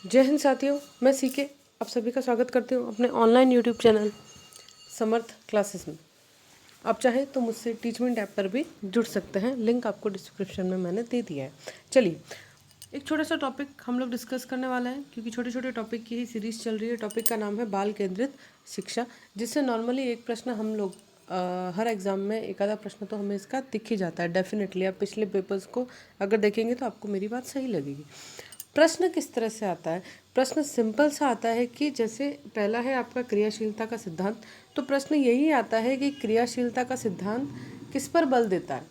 जय हिंद साथियों, मैं सीके आप सभी का स्वागत करती हूँ अपने ऑनलाइन यूट्यूब चैनल समर्थ क्लासेस में। आप चाहे तो मुझसे टीचमेंट ऐप पर भी जुड़ सकते हैं, लिंक आपको डिस्क्रिप्शन में मैंने दे दिया है। चलिए, एक छोटा सा टॉपिक हम लोग डिस्कस करने वाला है, क्योंकि छोटे छोटे टॉपिक की ही सीरीज़ चल रही है। टॉपिक का नाम है बाल केंद्रित शिक्षा, जिससे नॉर्मली एक प्रश्न हम लोग हर एग्ज़ाम में एक आधा प्रश्न तो हमें इसका दिख ही जाता है। डेफिनेटली आप पिछले पेपर्स को अगर देखेंगे तो आपको मेरी बात सही लगेगी। प्रश्न किस तरह से आता है? प्रश्न सिंपल सा आता है कि जैसे पहला है आपका क्रियाशीलता का सिद्धांत। तो प्रश्न यही आता है कि क्रियाशीलता का सिद्धांत किस पर बल देता है।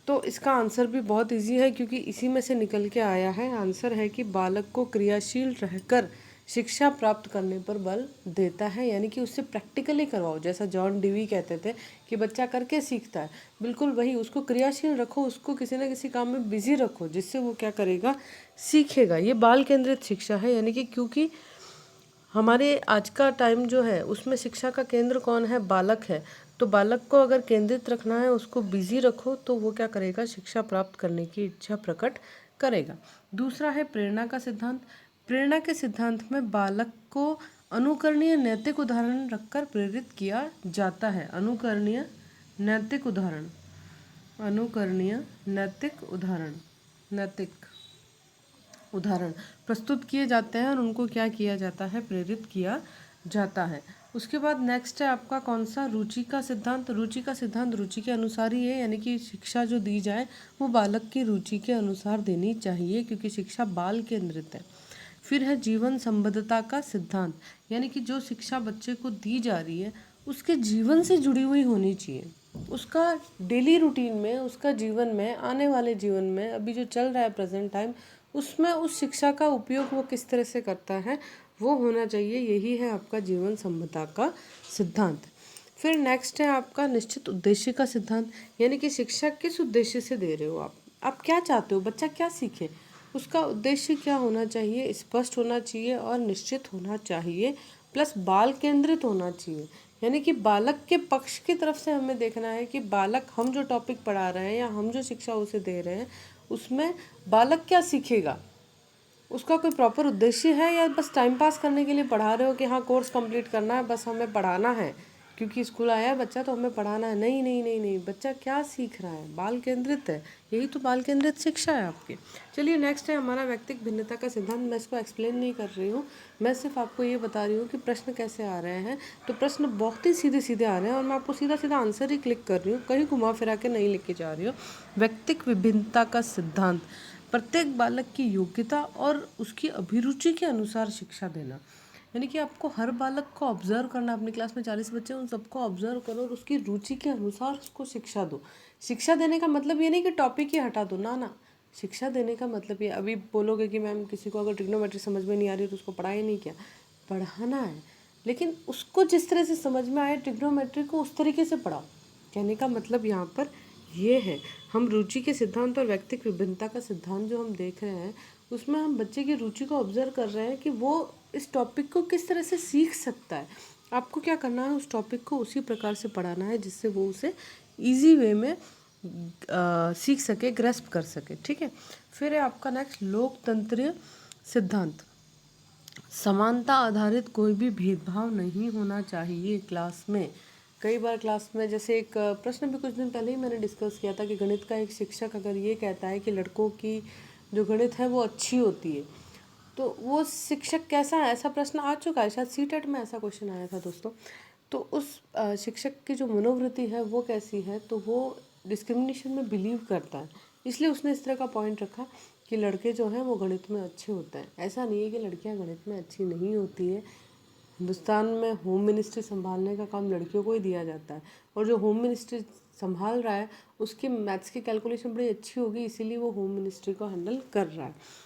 तो इसका आंसर भी बहुत इजी है, क्योंकि इसी में से निकल के आया है। आंसर है कि बालक को क्रियाशील रहकर शिक्षा प्राप्त करने पर बल देता है, यानी कि उससे प्रैक्टिकली करवाओ। जैसा जॉन डीवी कहते थे कि बच्चा करके सीखता है, बिल्कुल वही। उसको क्रियाशील रखो, उसको किसी न किसी काम में बिजी रखो, जिससे वो क्या करेगा, सीखेगा। ये बाल केंद्रित शिक्षा है, यानी कि क्योंकि हमारे आज का टाइम जो है उसमें शिक्षा का केंद्र कौन है? बालक है। तो बालक को अगर केंद्रित रखना है, उसको बिजी रखो, तो वो क्या करेगा, शिक्षा प्राप्त करने की इच्छा प्रकट करेगा। दूसरा है प्रेरणा का सिद्धांत। प्रेरणा के सिद्धांत में बालक को अनुकरणीय नैतिक उदाहरण रखकर प्रेरित किया जाता है। अनुकरणीय नैतिक उदाहरण, अनुकरणीय नैतिक उदाहरण प्रस्तुत किए जाते हैं और उनको क्या किया जाता है, प्रेरित किया जाता है। उसके बाद नेक्स्ट है आपका कौन सा? रुचि का सिद्धांत। रुचि का सिद्धांत रुचि के अनुसार ही है, यानी कि शिक्षा जो दी जाए वो बालक की रुचि के अनुसार देनी चाहिए, क्योंकि शिक्षा बाल केंद्रित है। फिर है जीवन संबद्धता का सिद्धांत, यानी कि जो शिक्षा बच्चे को दी जा रही है उसके जीवन से जुड़ी हुई होनी चाहिए। उसका डेली रूटीन में, उसका जीवन में, आने वाले जीवन में, अभी जो चल रहा है प्रेजेंट टाइम, उसमें उस शिक्षा का उपयोग वो किस तरह से करता है वो होना चाहिए। यही है आपका जीवन संबद्धता का सिद्धांत। फिर नेक्स्ट है आपका निश्चित उद्देश्य का सिद्धांत, यानी कि शिक्षा किस उद्देश्य से दे रहे हो आप क्या चाहते हो, बच्चा क्या सीखे, उसका उद्देश्य क्या होना चाहिए, स्पष्ट होना चाहिए और निश्चित होना चाहिए, प्लस बाल केंद्रित होना चाहिए। यानी कि बालक के पक्ष की तरफ से हमें देखना है कि बालक, हम जो टॉपिक पढ़ा रहे हैं या हम जो शिक्षा उसे दे रहे हैं, उसमें बालक क्या सीखेगा, उसका कोई प्रॉपर उद्देश्य है, या बस टाइम पास करने के लिए पढ़ा रहे हो कि हाँ कोर्स कंप्लीट करना है, बस हमें पढ़ाना है क्योंकि स्कूल आया है बच्चा तो हमें पढ़ाना है। नहीं नहीं नहीं नहीं, बच्चा क्या सीख रहा है, बाल केंद्रित है। यही तो बाल केंद्रित शिक्षा है आपकी। चलिए नेक्स्ट है हमारा व्यक्तिक भिन्नता का सिद्धांत। मैं इसको एक्सप्लेन नहीं कर रही हूँ, मैं सिर्फ आपको ये बता रही हूँ कि प्रश्न कैसे आ रहे हैं। तो प्रश्न बहुत ही सीधे सीधे आ रहे हैं और मैं आपको सीधा सीधा आंसर ही क्लिक कर रही हूँ, कहीं घुमा फिरा के नहीं लिख के जा रही हूँ। व्यक्तिक विभिन्नता का सिद्धांत, प्रत्येक बालक की योग्यता और उसकी अभिरुचि के अनुसार शिक्षा देना। यानी कि आपको हर बालक को ऑब्जर्व करना। अपनी क्लास में 40 बच्चे, उन सबको ऑब्जर्व करो और उसकी रुचि के अनुसार उसको शिक्षा दो। शिक्षा देने का मतलब ये नहीं कि टॉपिक ही हटा दो, ना ना। शिक्षा देने का मतलब ये, अभी बोलोगे कि मैम किसी को अगर ट्रिग्नोमेट्री समझ में नहीं आ रही तो उसको पढ़ाई नहीं किया, पढ़ाना है, लेकिन उसको जिस तरह से समझ में आए ट्रिग्नोमेट्री को उस तरीके से पढ़ाओ। कहने का मतलब यहाँ पर ये है, हम रुचि के सिद्धांत और व्यक्तिक विभिन्नता का सिद्धांत जो हम देख रहे हैं उसमें हम बच्चे की रुचि को ऑब्जर्व कर रहे हैं कि वो इस टॉपिक को किस तरह से सीख सकता है। आपको क्या करना है, उस टॉपिक को उसी प्रकार से पढ़ाना है जिससे वो उसे ईजी वे में सीख सके, ग्रेस्प कर सके। ठीक है। फिर है आपका नेक्स्ट लोकतंत्रीय सिद्धांत। समानता आधारित कोई भी भेदभाव नहीं होना चाहिए क्लास में। कई बार क्लास में, जैसे एक प्रश्न भी कुछ दिन पहले ही मैंने डिस्कस किया था कि गणित का एक शिक्षक अगर ये कहता है कि लड़कों की जो गणित है वो अच्छी होती है, तो वो शिक्षक कैसा है, ऐसा प्रश्न आ चुका है, शायद सीटेट में ऐसा क्वेश्चन आया था दोस्तों। तो उस शिक्षक की जो मनोवृत्ति है वो कैसी है, तो वो डिस्क्रिमिनेशन में बिलीव करता है, इसलिए उसने इस तरह का पॉइंट रखा कि लड़के जो हैं वो गणित में अच्छे होते हैं। ऐसा नहीं है कि लड़कियां गणित में अच्छी नहीं होती है। हिंदुस्तान में होम मिनिस्ट्री संभालने का काम लड़कियों को ही दिया जाता है, और जो होम मिनिस्ट्री संभाल रहा है उसकी मैथ्स की कैलकुलेशन बड़ी अच्छी होगी, इसीलिए वो होम मिनिस्ट्री को हैंडल कर रहा है।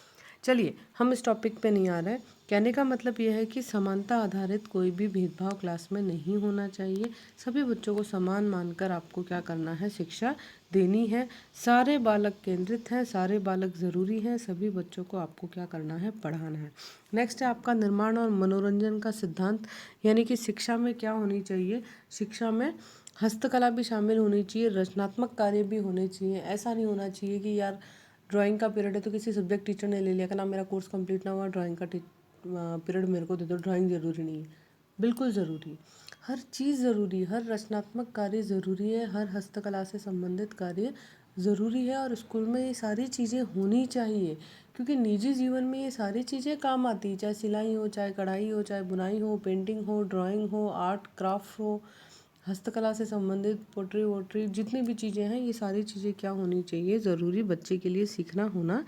चलिए, हम इस टॉपिक पे नहीं आ रहे हैं। कहने का मतलब यह है कि समानता आधारित कोई भी भेदभाव क्लास में नहीं होना चाहिए। सभी बच्चों को समान मानकर आपको क्या करना है, शिक्षा देनी है। सारे बालक केंद्रित हैं, सारे बालक ज़रूरी हैं, सभी बच्चों को आपको क्या करना है, पढ़ाना है। नेक्स्ट है आपका निर्माण और मनोरंजन का सिद्धांत, यानी कि शिक्षा में क्या होनी चाहिए, शिक्षा में हस्तकला भी शामिल होनी चाहिए, रचनात्मक कार्य भी होने चाहिए। ऐसा नहीं होना चाहिए कि यार ड्राइंग का पीरियड है तो किसी सब्जेक्ट टीचर ने ले लिया कि ना मेरा कोर्स कंप्लीट ना हुआ, ड्राइंग का पीरियड मेरे को दे दो। ड्राइंग ज़रूरी नहीं है, बिल्कुल ज़रूरी है। हर चीज़ ज़रूरी है, हर रचनात्मक कार्य ज़रूरी है, हर हस्तकला से संबंधित कार्य ज़रूरी है और स्कूल में ये सारी चीज़ें होनी चाहिए, क्योंकि निजी जीवन में ये सारी चीज़ें काम आती है। चाहे सिलाई हो, चाहे कढ़ाई हो, चाहे बुनाई हो, पेंटिंग हो, ड्राइंग हो, आर्ट क्राफ्ट हो, हस्तकला से संबंधित पोट्री वोट्री, जितनी भी चीज़ें हैं ये सारी चीज़ें क्या होनी चाहिए, ज़रूरी बच्चे के लिए सीखना होना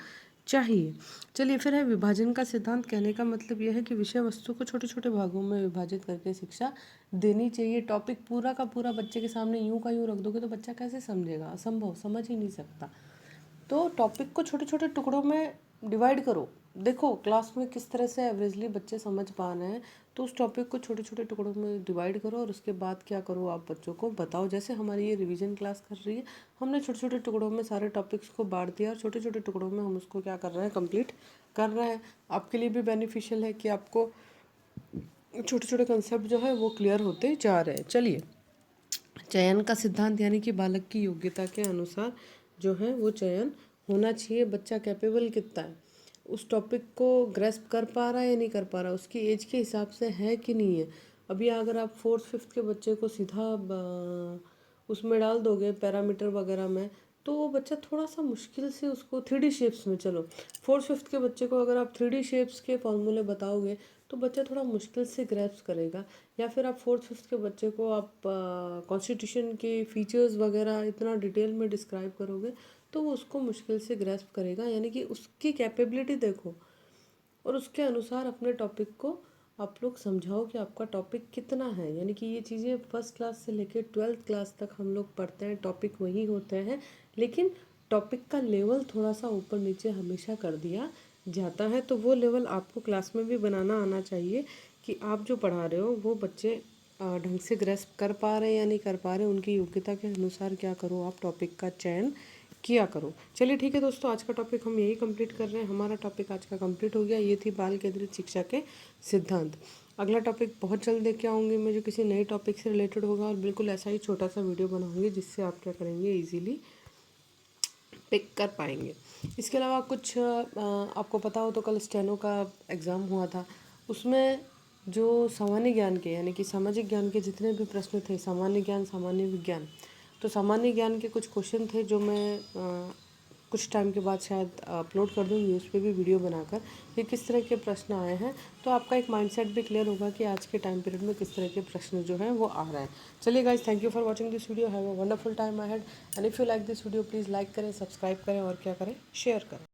चाहिए। चलिए फिर है विभाजन का सिद्धांत। कहने का मतलब यह है कि विषय वस्तु को छोटे छोटे भागों में विभाजित करके शिक्षा देनी चाहिए। टॉपिक पूरा का पूरा बच्चे के सामने यूं का यूं रख दोगे तो बच्चा कैसे समझेगा, असंभव, समझ ही नहीं सकता। तो टॉपिक को छोटे छोटे टुकड़ों में डिवाइड करो। देखो क्लास में किस तरह से एवरेजली बच्चे समझ पा रहे हैं, तो उस टॉपिक को छोटे छोटे टुकड़ों में डिवाइड करो और उसके बाद क्या करो, आप बच्चों को बताओ। जैसे हमारी ये रिवीजन क्लास कर रही है, हमने छोटे छोटे टुकड़ों में सारे टॉपिक्स को बांट दिया और छोटे छोटे टुकड़ों में हम उसको क्या कर रहे हैं, कंप्लीट कर रहे हैं। आपके लिए भी बेनिफिशियल है कि आपको छोटे छोटे कंसेप्ट जो है वो क्लियर होते जा रहे हैं। चलिए, चयन का सिद्धांत यानी कि बालक की योग्यता के अनुसार जो है वो चयन होना चाहिए। बच्चा कैपेबल कितना है, उस टॉपिक को ग्रेस्प कर पा रहा है या नहीं कर पा रहा, उसकी एज के हिसाब से है कि नहीं है। अभी अगर आप 4th 5th के बच्चे को सीधा उसमें डाल दोगे पैरामीटर वगैरह में, तो वो बच्चा थोड़ा सा मुश्किल से उसको 3D शेप्स में, चलो 4th 5th के बच्चे को अगर आप 3D शेप्स के फॉर्मूले बताओगे तो बच्चा थोड़ा मुश्किल से ग्रैप्स करेगा। या फिर आप 4th 5th के बच्चे को आप कॉन्स्टिट्यूशन के फीचर्स वगैरह इतना डिटेल में डिस्क्राइब करोगे तो वो उसको मुश्किल से ग्रैस्प करेगा। यानी कि उसकी कैपेबिलिटी देखो और उसके अनुसार अपने टॉपिक को आप लोग समझाओ कि आपका टॉपिक कितना है। यानी कि ये चीज़ें 1st क्लास से लेकर 12th क्लास तक हम लोग पढ़ते हैं, टॉपिक वही होते हैं, लेकिन टॉपिक का लेवल थोड़ा सा ऊपर नीचे हमेशा कर दिया जाता है। तो वो लेवल आपको क्लास में भी बनाना आना चाहिए कि आप जो पढ़ा रहे हो वो बच्चे ढंग से ग्रेस्प कर पा रहे हैं या नहीं कर पा रहे, उनकी योग्यता के अनुसार क्या करो, आप टॉपिक का चयन किया करो। चलिए ठीक है दोस्तों, आज का टॉपिक हम यही कंप्लीट कर रहे हैं। हमारा टॉपिक आज का कंप्लीट हो गया। ये थी बाल केंद्रित शिक्षा के सिद्धांत। अगला टॉपिक बहुत जल्द लेके आऊँगी मैं, जो किसी नए टॉपिक से रिलेटेड होगा और बिल्कुल ऐसा ही छोटा सा वीडियो बनाऊँगी जिससे आप क्या करेंगे, ईजीली पिक कर पाएंगे। इसके अलावा कुछ आपको पता हो तो कल स्टेनो का एग्ज़ाम हुआ था, उसमें जो सामान्य ज्ञान के यानी कि सामाजिक ज्ञान के जितने भी प्रश्न थे, सामान्य ज्ञान, सामान्य विज्ञान, तो सामान्य ज्ञान के कुछ क्वेश्चन थे जो मैं कुछ टाइम के बाद शायद अपलोड कर दूँगी उस पर भी वीडियो बनाकर कि किस तरह के प्रश्न आए हैं। तो आपका एक माइंडसेट भी क्लियर होगा कि आज के टाइम पीरियड में किस तरह के प्रश्न जो हैं वो आ रहे हैं। चलिए guys, thank you for watching this video. Have a wonderful time ahead and if you like this video please like करें, सब्सक्राइब करें और क्या करें, शेयर करें।